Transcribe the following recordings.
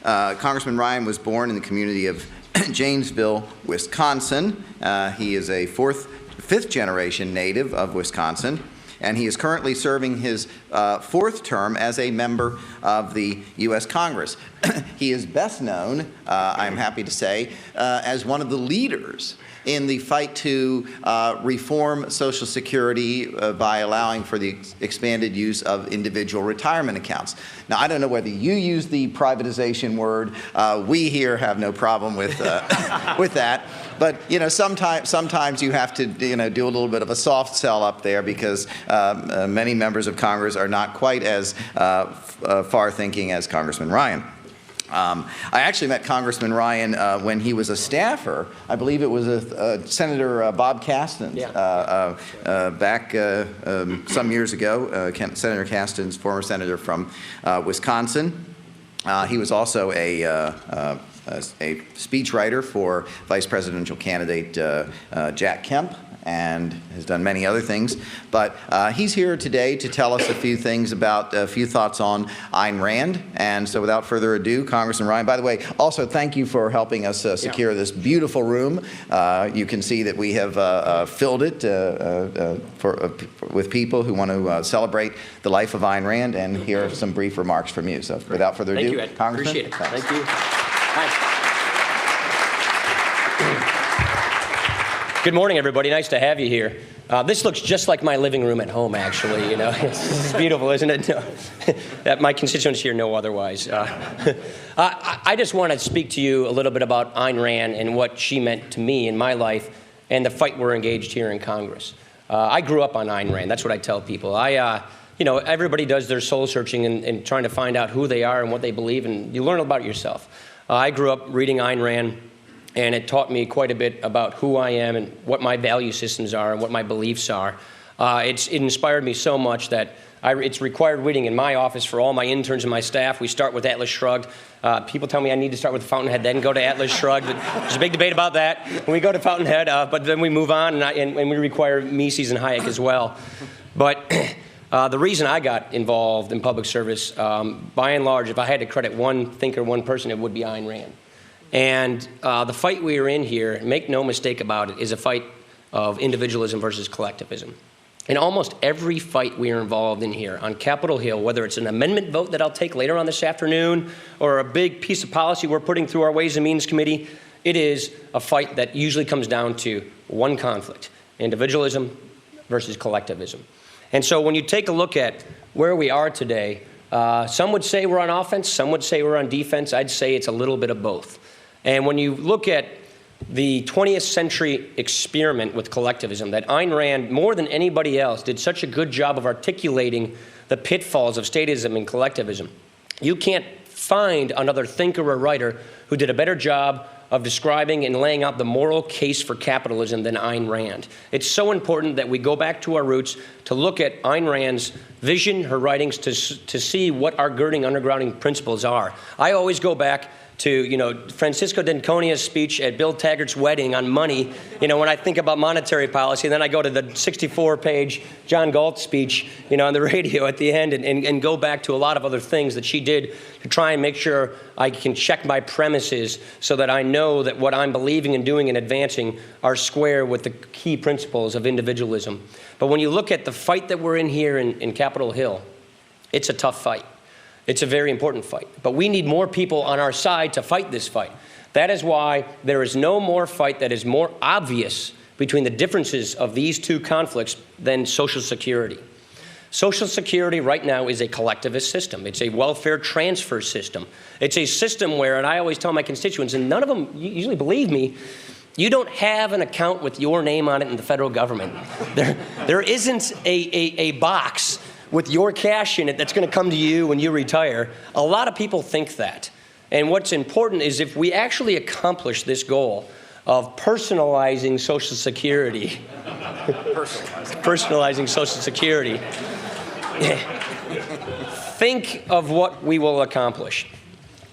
Congressman Ryan was born in the community of Janesville, Wisconsin. He is a fifth-generation native of Wisconsin, and he is currently serving his fourth term as a member of the U.S. Congress. He is best known, I'm happy to say, as one of the leaders in the fight to reform Social Security by allowing for the expanded use of individual retirement accounts. Now, I don't know whether you use the privatization word. We here have no problem with with that. But sometimes you have to do a little bit of a soft sell up there because many members of Congress are not quite as far-thinking as Congressman Ryan. I actually met Congressman Ryan when he was a staffer. I believe it was Senator Bob Castens back some years ago. Senator Castens, former senator from Wisconsin. He was also a speechwriter for vice presidential candidate Jack Kemp, and has done many other things. But he's here today to tell us a few things about a few thoughts on Ayn Rand. And so without further ado, Congressman Ryan, by the way, also thank you for helping us secure this beautiful room. You can see that we have filled it with people who want to celebrate the life of Ayn Rand and hear some brief remarks from you. So without further ado, thank you, Ed. Congressman. Appreciate it. Thanks. Thank you. Hi. Good morning, everybody. Nice to have you here. This looks just like my living room at home, actually. It's beautiful, isn't it? No. My constituents here know otherwise. I just want to speak to you a little bit about Ayn Rand and what she meant to me in my life and the fight we're engaged here in Congress. I grew up on Ayn Rand. That's what I tell people. Everybody does their soul searching and trying to find out who they are and what they believe, and you learn about yourself. I grew up reading Ayn Rand, and it taught me quite a bit about who I am and what my value systems are and what my beliefs are. It inspired me so much that it's required reading in my office for all my interns and my staff. We start with Atlas Shrugged. People tell me I need to start with Fountainhead, then go to Atlas Shrugged. There's a big debate about that. When we go to Fountainhead, but then we move on, and we require Mises and Hayek as well. But the reason I got involved in public service, by and large, if I had to credit one thinker, one person, it would be Ayn Rand. And the fight we are in here, make no mistake about it, is a fight of individualism versus collectivism. In almost every fight we are involved in here on Capitol Hill, whether it's an amendment vote that I'll take later on this afternoon or a big piece of policy we're putting through our Ways and Means Committee, it is a fight that usually comes down to one conflict: individualism versus collectivism. And so when you take a look at where we are today, some would say we're on offense, some would say we're on defense. I'd say it's a little bit of both. And when you look at the 20th century experiment with collectivism, that Ayn Rand, more than anybody else, did such a good job of articulating the pitfalls of statism and collectivism. You can't find another thinker or writer who did a better job of describing and laying out the moral case for capitalism than Ayn Rand. It's so important that we go back to our roots to look at Ayn Rand's vision, her writings, to see what our undergrounding principles are. I always go back to, Francisco d'Anconia's speech at Bill Taggart's wedding on money, when I think about monetary policy. And then I go to the 64-page John Galt speech, on the radio at the end and go back to a lot of other things that she did to try and make sure I can check my premises so that I know that what I'm believing and doing and advancing are square with the key principles of individualism. But when you look at the fight that we're in here in Capitol Hill, it's a tough fight. It's a very important fight. But we need more people on our side to fight this fight. That is why there is no more fight that is more obvious between the differences of these two conflicts than Social Security. Social Security right now is a collectivist system. It's a welfare transfer system. It's a system where, and I always tell my constituents, and none of them usually believe me, you don't have an account with your name on it in the federal government. There isn't a box with your cash in it that's going to come to you when you retire. A lot of people think that. And what's important is if we actually accomplish this goal of personalizing Social Security, personalizing Social Security, think of what we will accomplish.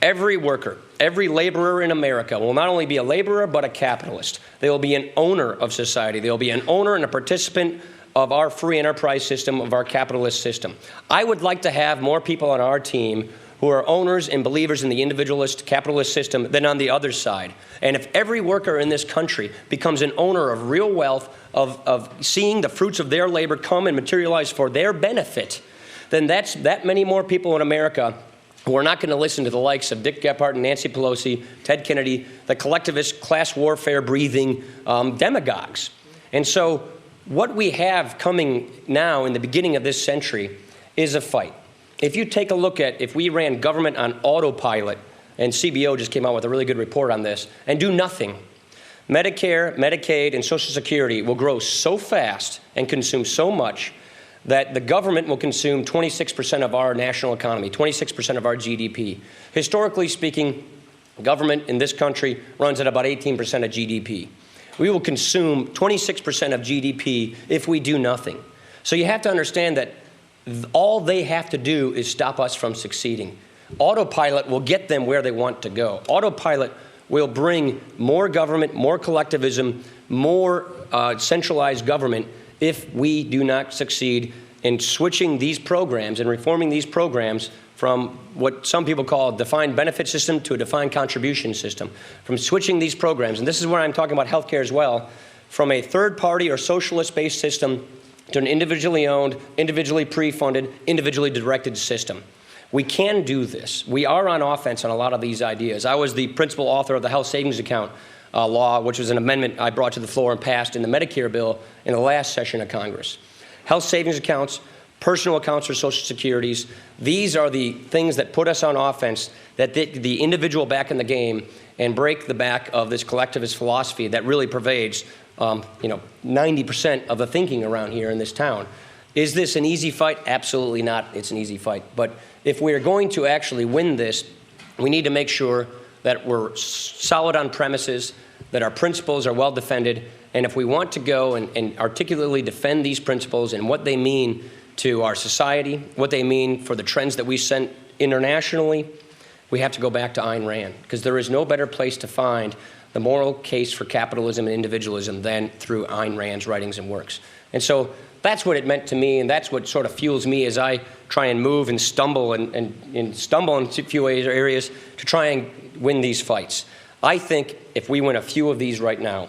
Every worker, every laborer in America will not only be a laborer, but a capitalist. They will be an owner of society. They will be an owner and a participant of our free enterprise system, of our capitalist system. I would like to have more people on our team who are owners and believers in the individualist capitalist system than on the other side. And if every worker in this country becomes an owner of real wealth, of seeing the fruits of their labor come and materialize for their benefit, then that's that many more people in America who are not going to listen to the likes of Dick Gephardt and Nancy Pelosi, Ted Kennedy, the collectivist, class warfare breathing demagogues. And so what we have coming now in the beginning of this century is a fight. If you take a look at, if we ran government on autopilot, and CBO just came out with a really good report on this, and do nothing, Medicare, Medicaid, and Social Security will grow so fast and consume so much that the government will consume 26% of our national economy, 26% of our GDP. Historically speaking, government in this country runs at about 18% of GDP. We will consume 26% of GDP if we do nothing. So you have to understand that all they have to do is stop us from succeeding. Autopilot will get them where they want to go. Autopilot will bring more government, more collectivism, more centralized government if we do not succeed in switching these programs and reforming these programs from what some people call a defined benefit system to a defined contribution system. From switching these programs, and this is where I'm talking about healthcare as well, from a third-party or socialist-based system to an individually owned, individually pre-funded, individually directed system. We can do this. We are on offense on a lot of these ideas. I was the principal author of the health savings account law, which was an amendment I brought to the floor and passed in the Medicare bill in the last session of Congress. Health savings accounts, personal accounts for Social Securities, these are the things that put us on offense, that the individual back in the game and break the back of this collectivist philosophy that really pervades 90% of the thinking around here in this town. Is this an easy fight? Absolutely not. It's an easy fight. But if we're going to actually win this, we need to make sure that we're solid on premises, that our principles are well defended, and if we want to go and articulately defend these principles and what they mean to our society, what they mean for the trends that we sent internationally, we have to go back to Ayn Rand, because there is no better place to find the moral case for capitalism and individualism than through Ayn Rand's writings and works. And so that's what it meant to me, and that's what sort of fuels me as I try and move and stumble and stumble in a few areas to try and win these fights. I think if we win a few of these right now,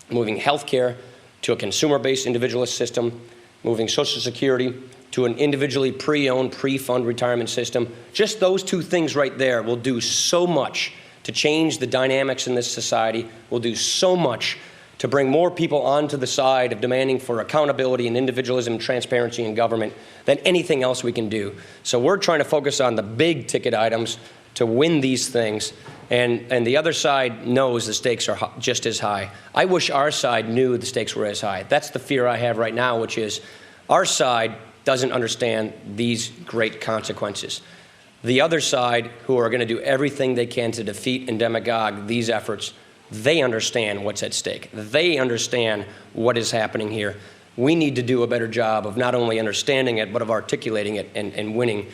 moving healthcare to a consumer-based individualist system, moving Social Security to an individually pre-owned, pre-fund retirement system, just those two things right there will do so much to change the dynamics in this society, will do so much to bring more people onto the side of demanding for accountability and individualism and transparency in government than anything else we can do. So we're trying to focus on the big ticket items to win these things, and the other side knows the stakes are just as high. I wish our side knew the stakes were as high. That's the fear I have right now, which is our side doesn't understand these great consequences. The other side, who are going to do everything they can to defeat and demagogue these efforts, they understand what's at stake. They understand what is happening here. We need to do a better job of not only understanding it, but of articulating it and winning.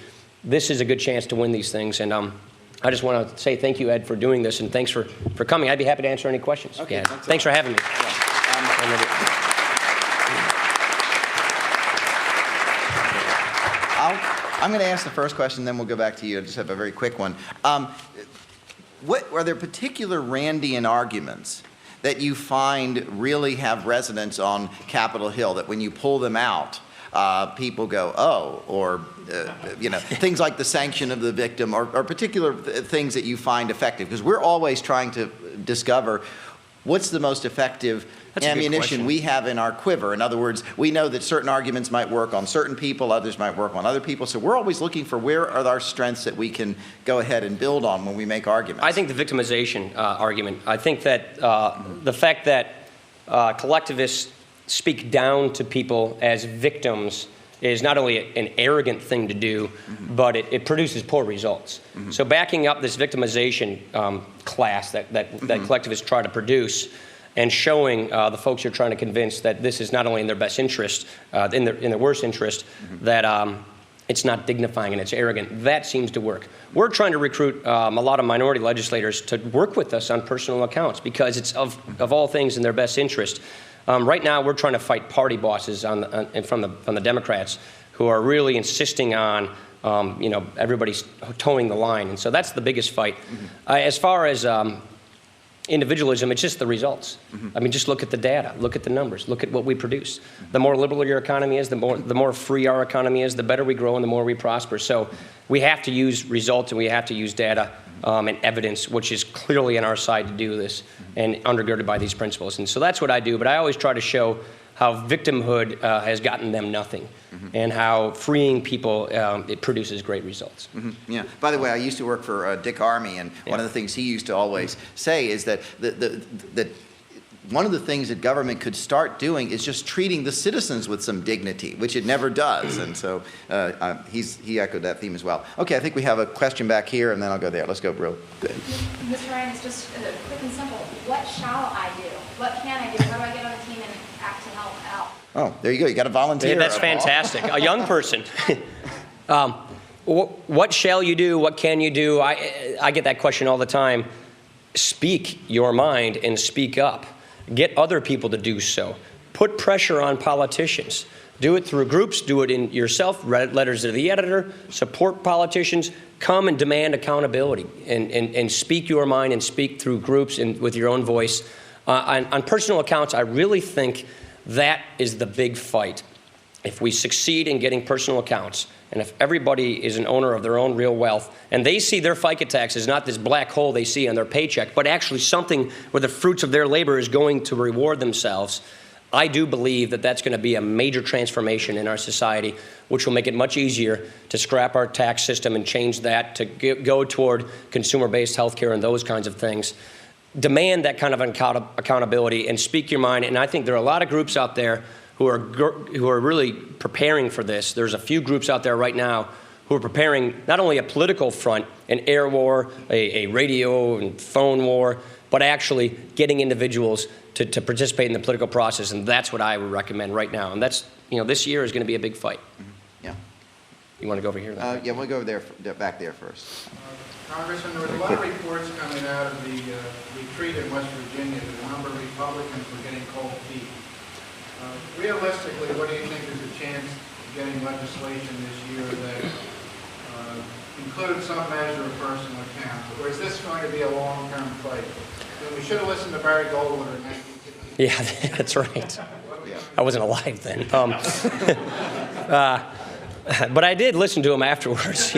This is a good chance to win these things. And I just want to say thank you, Ed, for doing this, and thanks for coming. I'd be happy to answer any questions. Okay, yeah. Thanks for having me. I'm going to ask the first question, then we'll go back to you. I just have a very quick one. Are there particular Randian arguments that you find really have resonance on Capitol Hill, that when you pull them out, people go, oh, or, things like the sanction of the victim, or particular things that you find effective? Because we're always trying to discover what's the most effective ammunition we have in our quiver. In other words, we know that certain arguments might work on certain people, others might work on other people. So we're always looking for where are our strengths that we can go ahead and build on when we make arguments. I think the victimization argument. I think that the fact that collectivists speak down to people as victims is not only an arrogant thing to do, but it produces poor results. So backing up this victimization class that collectivists try to produce, and showing the folks you're trying to convince that this is not only in their best interest, in their worst interest, that it's not dignifying and it's arrogant. That seems to work. We're trying to recruit a lot of minority legislators to work with us on personal accounts, because it's of all things in their best interest. Right now, we're trying to fight party bosses from the Democrats who are really insisting on everybody's towing the line. And so that's the biggest fight. As far as individualism, it's just the results. I mean, just look at the data, look at the numbers, look at what we produce. The more liberal your economy is, the more free our economy is, the better we grow and the more we prosper. So we have to use results and we have to use data and evidence, which is clearly on our side to do this and undergirded by these principles. And so that's what I do, but I always try to show how victimhood has gotten them nothing, and how freeing people, it produces great results. Yeah. By the way, I used to work for Dick Armey, and one of the things he used to always say is that one of the things that government could start doing is just treating the citizens with some dignity, which it never does. And so he echoed that theme as well. Okay, I think we have a question back here, and then I'll go there. Let's go real good. Mr. Ryan, it's just quick and simple. What shall I do? What can I do? How do I get on the team and act to help out? Oh, there you go. You got to volunteer. Yeah, that's fantastic. A young person. What shall you do? What can you do? I get that question all the time. Speak your mind and speak up. Get other people to do so. Put pressure on politicians. Do it through groups. Do it in yourself. Write letters to the editor. Support politicians. Come and demand accountability and speak your mind and speak through groups and with your own voice. On personal accounts, I really think that is the big fight. If we succeed in getting personal accounts, and if everybody is an owner of their own real wealth, and they see their FICA tax as not this black hole they see on their paycheck, but actually something where the fruits of their labor is going to reward themselves, I do believe that that's going to be a major transformation in our society, which will make it much easier to scrap our tax system and change that to go toward consumer-based health care and those kinds of things. Demand that kind of accountability and speak your mind. And I think there are a lot of groups out there who are really preparing for this. There's a few groups out there right now who are preparing not only a political front, an air war, a radio and phone war, but actually getting individuals to participate in the political process. And that's what I would recommend right now. And that's, this year is going to be a big fight. Yeah. You want to go over here? Yeah, we'll go over there, back there first. Congressman, there was a lot of reports coming out of the retreat in West Virginia that a number of Republicans were getting cold feet. Realistically, what do you think is the chance of getting legislation this year that includes some measure of personal account? Or is this going to be a long-term fight? We should have listened to Barry Goldwater in 1950. Yeah, that's right. I wasn't alive then. But I did listen to him afterwards,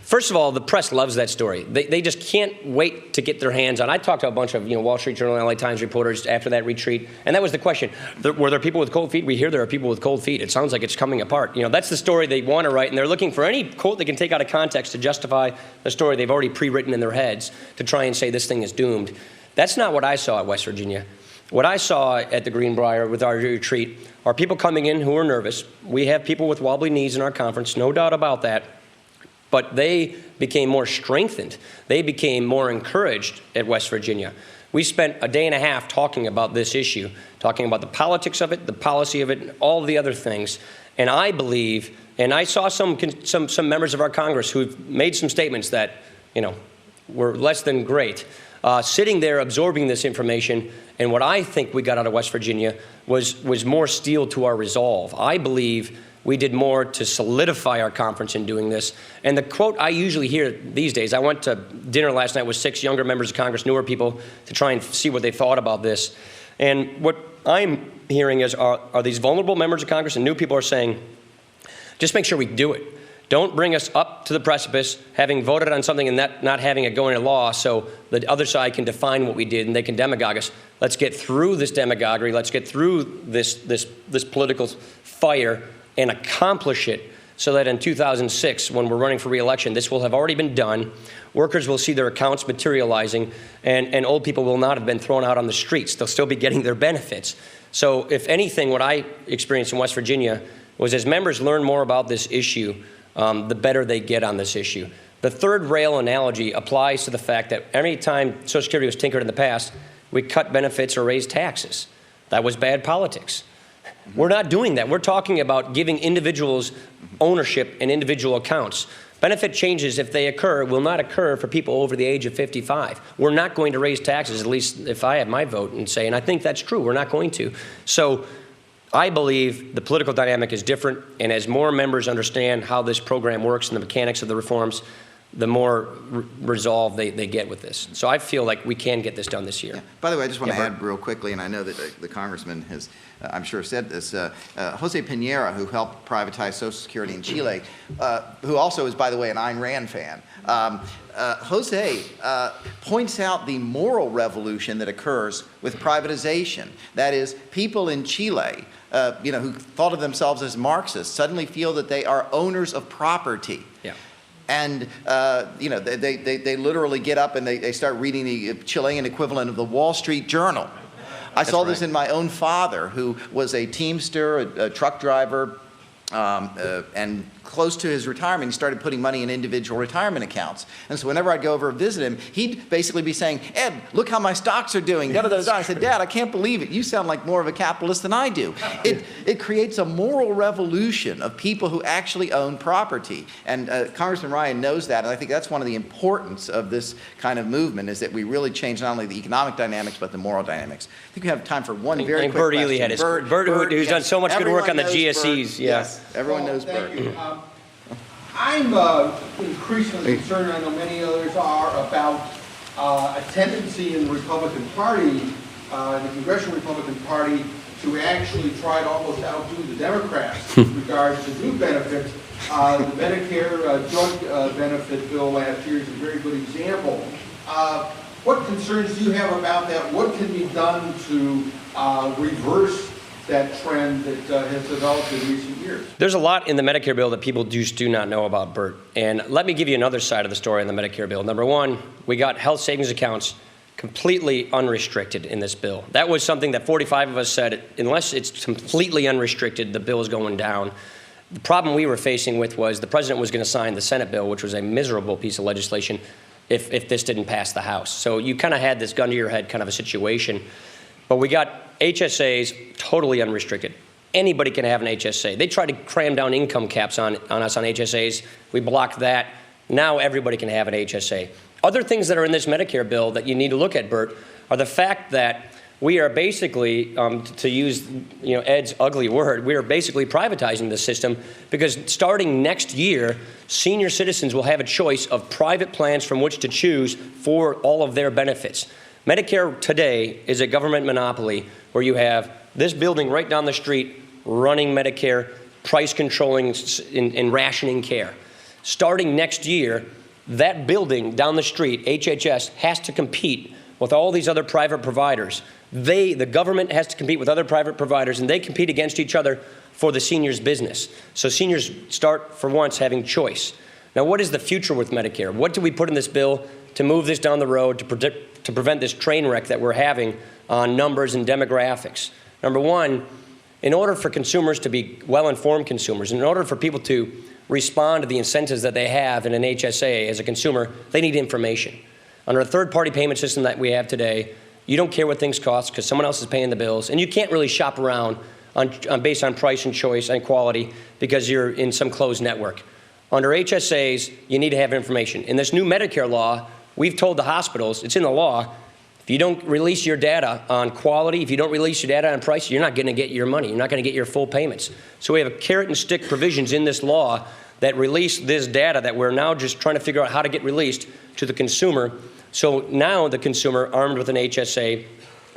First of all, the press loves that story. They just can't wait to get their hands on. I talked to a bunch of Wall Street Journal and LA Times reporters after that retreat, and that was the question. Were there people with cold feet? We hear there are people with cold feet. It sounds like it's coming apart. That's the story they want to write, and they're looking for any quote they can take out of context to justify the story they've already pre-written in their heads to try and say this thing is doomed. That's not what I saw at West Virginia. What I saw at the Greenbrier with our retreat are people coming in who are nervous. We have people with wobbly knees in our conference, no doubt about that. But they became more strengthened. They became more encouraged at West Virginia. We spent a day and a half talking about this issue, talking about the politics of it, the policy of it, and all the other things. And I believe, and I saw some members of our Congress who've made some statements that, were less than great, sitting there absorbing this information. And what I think we got out of West Virginia was more steel to our resolve. I believe we did more to solidify our conference in doing this. And the quote I usually hear these days, I went to dinner last night with 6 younger members of Congress, newer people, to try and see what they thought about this. And what I'm hearing are these vulnerable members of Congress and new people are saying, just make sure we do it. Don't bring us up to the precipice, having voted on something and not having it go into law so the other side can define what we did and they can demagogue us. Let's get through this demagoguery. Let's get through this political fire and accomplish it so that in 2006, when we're running for re-election, this will have already been done. Workers will see their accounts materializing, and old people will not have been thrown out on the streets. They'll still be getting their benefits. So if anything, what I experienced in West Virginia was as members learn more about this issue, the better they get on this issue. The third rail analogy applies to the fact that every time Social Security was tinkered in the past, we cut benefits or raised taxes. That was bad politics. We're not doing that. We're talking about giving individuals ownership and individual accounts. Benefit changes, if they occur, will not occur for people over the age of 55. We're not going to raise taxes, at least if I have my vote and say, and I think that's true, we're not going to. So I believe the political dynamic is different, and as more members understand how this program works and the mechanics of the reforms, the more resolve they get with this. So I feel like we can get this done this year. Yeah. By the way, I just want to Yeah, add real quickly, and I know that the congressman has, I'm sure, said this, Jose Piñera, who helped privatize Social Security in Chile, who also is, by the way, an Ayn Rand fan, Jose points out the moral revolution that occurs with privatization. That is, people in Chile, who thought of themselves as Marxists, suddenly feel that they are owners of property. Yeah. And, they literally get up and they start reading the Chilean equivalent of the Wall Street Journal. I saw this in my own father, who was a teamster, a truck driver, and close to his retirement, he started putting money in individual retirement accounts. And so whenever I'd go over and visit him, he'd basically be saying, "Ed, look how my stocks are doing." I said, "Dad, I can't believe it. You sound like more of a capitalist than I do." It creates a moral revolution of people who actually own property. And Congressman Ryan knows that, and I think that's one of the importance of this kind of movement, is that we really change not only the economic dynamics, but the moral dynamics. I think we have time for one very quick Bert question. Ely had his, Bert, who's yes. done so much good work on the Everyone knows GSEs. Bert. Yeah. Yes, everyone knows Bert. Thank you. I'm increasingly concerned, I know many others are, about a tendency in the Republican Party, the Congressional Republican Party, to actually try to almost outdo the Democrats with regard to new benefits. The Medicare drug benefit bill last year is a very good example. What concerns do you have about that? What can be done to reverse that trend that has developed in recent years? There's a lot in the Medicare bill that people just do not know about, Bert. And let me give you another side of the story on the Medicare bill. Number one, we got health savings accounts completely unrestricted in this bill. That was something that 45 of us said, unless it's completely unrestricted, the bill is going down. The problem we were facing with was the president was going to sign the Senate bill, which was a miserable piece of legislation, if this didn't pass the House. So you kind of had this gun to your head kind of a situation. But we got HSAs totally unrestricted. Anybody can have an HSA. They tried to cram down income caps on us on HSAs. We blocked that. Now everybody can have an HSA. Other things that are in this Medicare bill that you need to look at, Bert, are the fact that we are basically, to use Ed's ugly word, we are basically privatizing the system, because starting next year, senior citizens will have a choice of private plans from which to choose for all of their benefits. Medicare today is a government monopoly where you have this building right down the street running Medicare, price controlling and rationing care. Starting next year, that building down the street, HHS, has to compete with all these other private providers. The government has to compete with other private providers, and they compete against each other for the seniors' business. So seniors start, for once, having choice. Now, what is the future with Medicare? What do we put in this bill to move this down the road to prevent this train wreck that we're having on numbers and demographics? Number one, in order for consumers to be well-informed consumers, in order for people to respond to the incentives that they have in an HSA as a consumer, they need information. Under a third-party payment system that we have today, you don't care what things cost because someone else is paying the bills, and you can't really shop around based on price and choice and quality because you're in some closed network. Under HSAs, you need to have information. In this new Medicare law, we've told the hospitals, it's in the law, if you don't release your data on quality, if you don't release your data on price, you're not going to get your money. You're not going to get your full payments. So we have a carrot and stick provisions in this law that release this data that we're now just trying to figure out how to get released to the consumer. So now the consumer, armed with an HSA,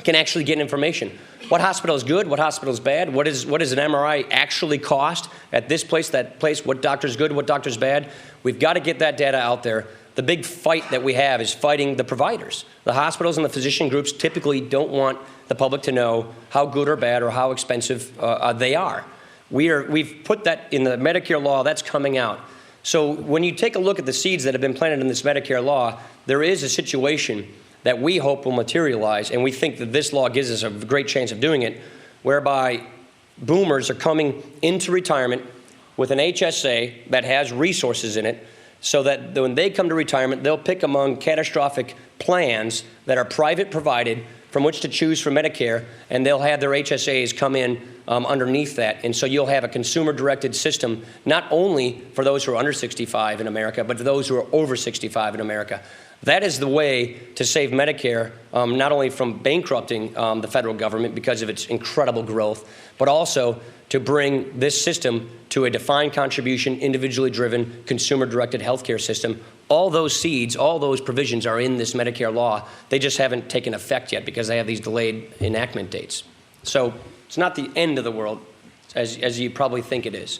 can actually get information. What hospital is good? What hospital is bad? What does an MRI actually cost at this place, that place? What doctor's good? What doctor's bad? We've got to get that data out there. The big fight that we have is fighting the providers. The hospitals and the physician groups typically don't want the public to know how good or bad or how expensive they are. We've put that in the Medicare law. That's coming out. So when you take a look at the seeds that have been planted in this Medicare law, there is a situation that we hope will materialize, and we think that this law gives us a great chance of doing it, whereby boomers are coming into retirement with an HSA that has resources in it, so that when they come to retirement, they'll pick among catastrophic plans that are private provided from which to choose for Medicare, and they'll have their HSAs come in underneath that. And so you'll have a consumer-directed system, not only for those who are under 65 in America, but for those who are over 65 in America. That is the way to save Medicare, not only from bankrupting the federal government because of its incredible growth, but also to bring this system to a defined contribution, individually driven, consumer-directed healthcare system. All those seeds, all those provisions are in this Medicare law. They just haven't taken effect yet because they have these delayed enactment dates. So it's not the end of the world, as you probably think it is.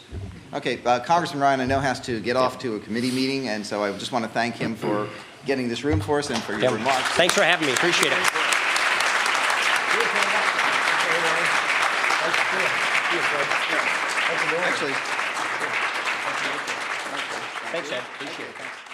Okay, Congressman Ryan, I know has to get off to a committee meeting, and so I just want to thank him for getting this room for us and for your remarks. Thanks for having me. Appreciate it. Actually, Thanks, Ed. Appreciate it. Thanks.